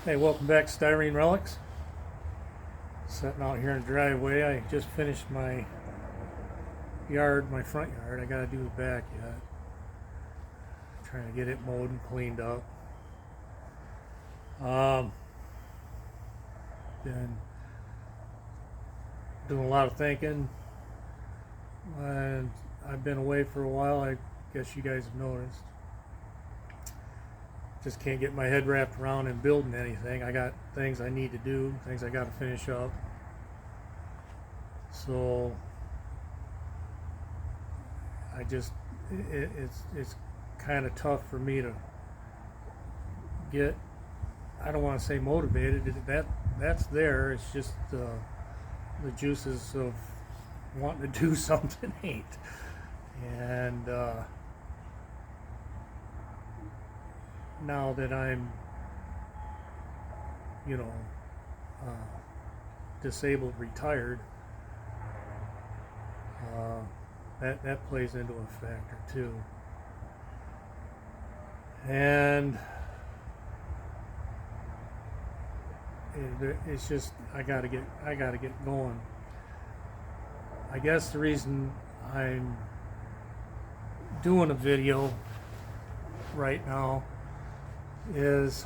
Hey, welcome back to Styrene Relics. Sitting out here in the driveway. I just finished my yard, my front yard. I gotta do the back yet. Trying to get it mowed and cleaned up. Been doing a lot of thinking, and I've been away for a while. I guess you guys have noticed. Just can't get my head wrapped around in building anything. I got things I need to do, things I got to finish up. So I just it's kind of tough for me to get. I don't want to say motivated. That's there. It's just the juices of wanting to do something ain't. And now that I'm, you know, disabled, retired, that plays into a factor too. And it's just I gotta get going. I guess the reason I'm doing a video right now is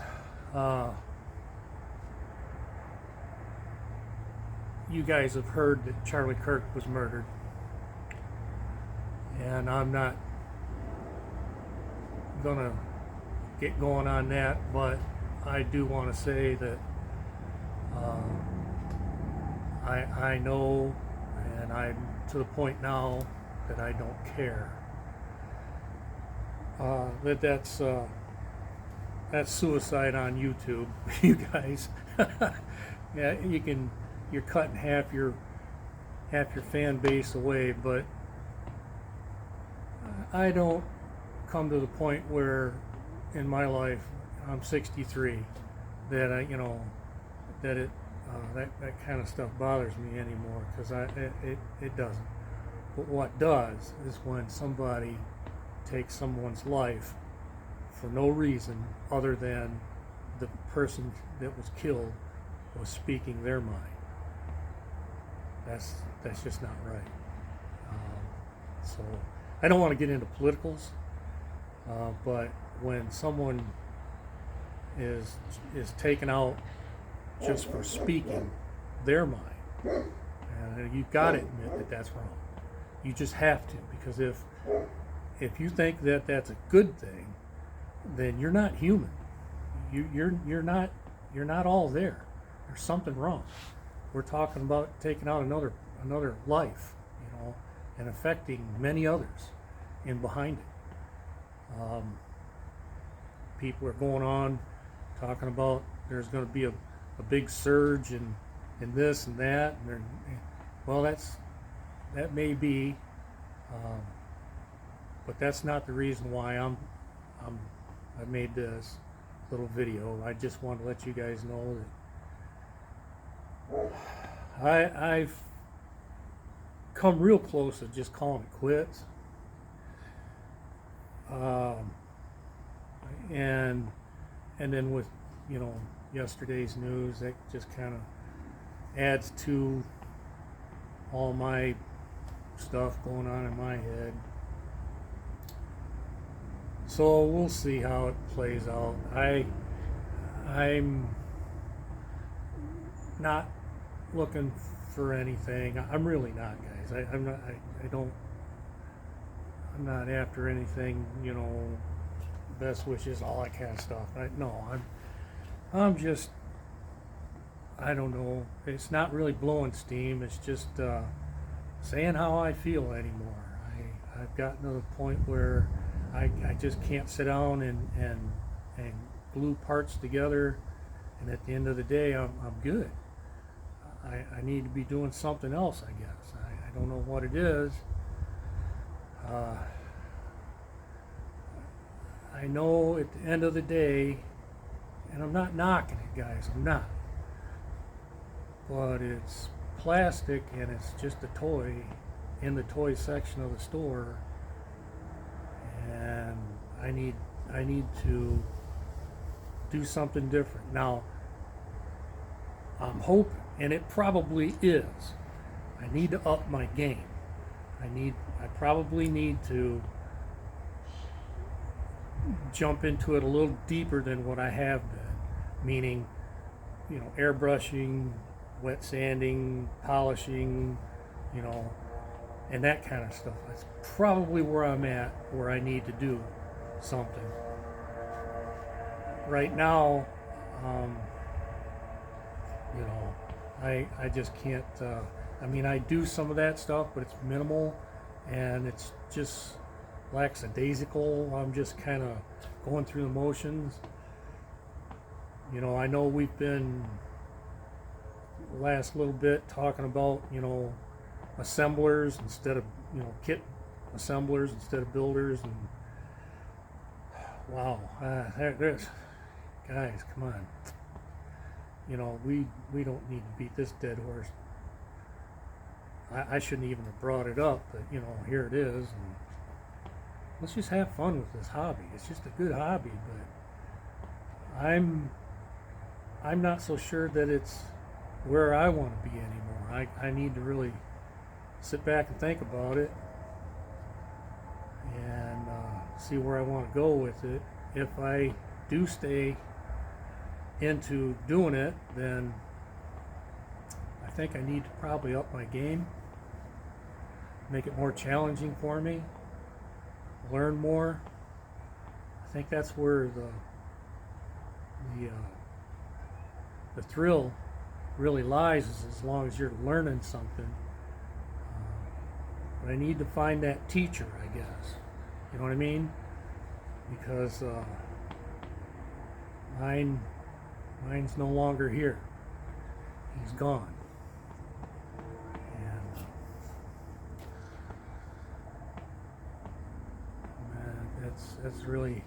you guys have heard that Charlie Kirk was murdered, and I'm not gonna get going on that, but I do want to say that I know, and I'm to the point now that I don't care. That's suicide on YouTube, you guys. Yeah, you're cutting half your fan base away, but I don't come to the point where in my life I'm 63 that that kind of stuff bothers me anymore, because it doesn't. But what does is when somebody takes someone's life for no reason other than the person that was killed was speaking their mind. That's just not right. So I don't want to get into politicals, but when someone is taken out just for speaking their mind, and you've got to admit that that's wrong. You just have to, because if you think that that's a good thing, then you're not human. You're not all there. There's something wrong. We're talking about taking out another life, and affecting many others in behind it. People are going on talking about there's going to be a big surge in this and that, and well, that may be, but that's not the reason why I made this little video. I just want to let you guys know that I've come real close to just calling it quits. And then with yesterday's news, that just kind of adds to all my stuff going on in my head. So we'll see how it plays out. I'm not looking for anything. I'm really not, guys. I'm not. I'm not after anything. Best wishes, all that kind of stuff. I'm just. I don't know. It's not really blowing steam. It's just saying how I feel anymore. I've gotten to the point where I just can't sit down and glue parts together, and at the end of the day, I'm good. I need to be doing something else, I guess. I don't know what it is. I know at the end of the day, and I'm not knocking it, guys, I'm not. But it's plastic, and it's just a toy in the toy section of the store, and I need to do something different. Now, I'm hoping, and it probably is, I need to up my game. I probably need to jump into it a little deeper than what I have been, meaning, airbrushing, wet sanding, polishing, and that kind of stuff. That's probably where I'm at, where I need to do something. Right now, I just can't, I do some of that stuff, but it's minimal, and it's just lackadaisical. I'm just kind of going through the motions. I know we've been the last little bit talking about, assemblers instead of, kit assemblers instead of builders, and wow, there's, guys, come on. We don't need to beat this dead horse. I shouldn't even have brought it up, but here it is, and let's just have fun with this hobby. It's just a good hobby, but I'm not so sure that it's where I want to be anymore. I need to really sit back and think about it and see where I want to go with it. If I do stay into doing it, then I think I need to probably up my game, make it more challenging for me, learn more. I think that's where the thrill really lies, is as long as you're learning something. But I need to find that teacher, I guess. You know what I mean? Because mine's no longer here. He's gone. And man, that's really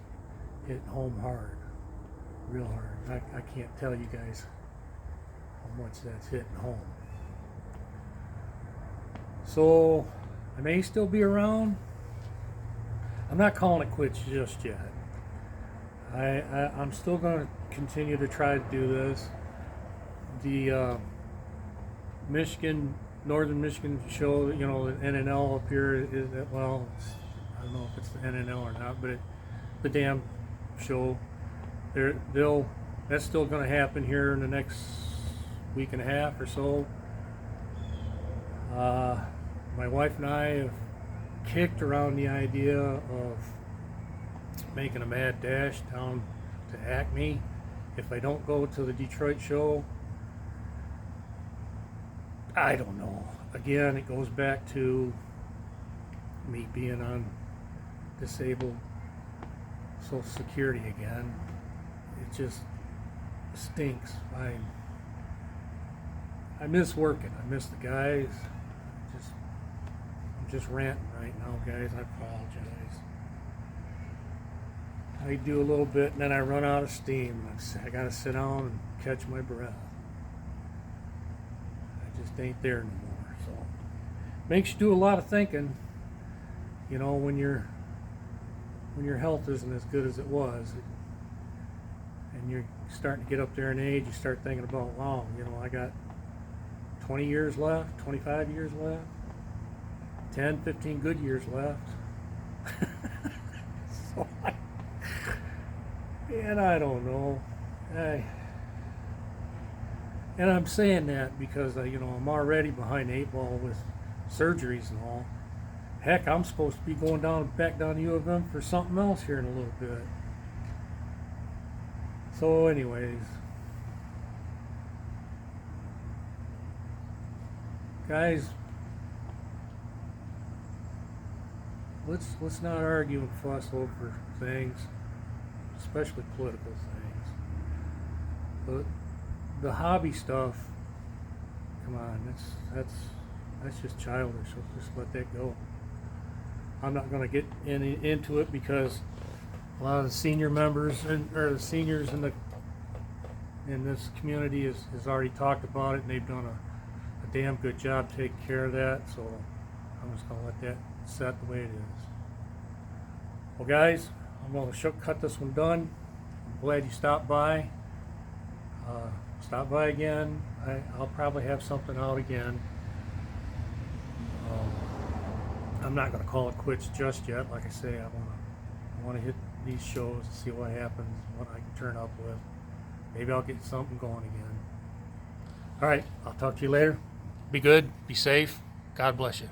hitting home hard, real hard. I can't tell you guys how much that's hitting home. So I may still be around. I'm not calling it quits just yet. I'm still going to continue to try to do this. The Northern Michigan show, the NNL up here, I don't know if it's the NNL or not, but the damn show, that's still going to happen here in the next week and a half or so. My wife and I have kicked around the idea of making a mad dash down to Acme. If I don't go to the Detroit show, I don't know. Again, it goes back to me being on disabled Social Security again. It just stinks. I miss working. I miss the guys. I'm just ranting right now, guys. I apologize. I do a little bit and then I run out of steam. I gotta sit down and catch my breath. I just ain't there anymore. So makes you do a lot of thinking, when your health isn't as good as it was, and you're starting to get up there in age. You start thinking about, wow, I got 20 years left, 25 years left, 10, 15 good years left. And I don't know. And I'm saying that because I'm already behind the 8 ball with surgeries and all. Heck, I'm supposed to be going back down to U of M for something else here in a little bit. So anyways, guys, let's not argue and fuss over things, especially political things. But the hobby stuff, come on, that's just childish. So just let that go. I'm not going to get into it because a lot of the senior members or the seniors in this community has already talked about it, and they've done a damn good job taking care of that. So I'm just going to let that set the way it is. Well, guys, I'm going to cut this one done. I'm glad you stopped by. stop by again. I'll probably have something out again. I'm not going to call it quits just yet. Like I say, I want to hit these shows and see what happens, what I can turn up with. Maybe I'll get something going again. All right, I'll talk to you later. Be good, be safe. God bless you.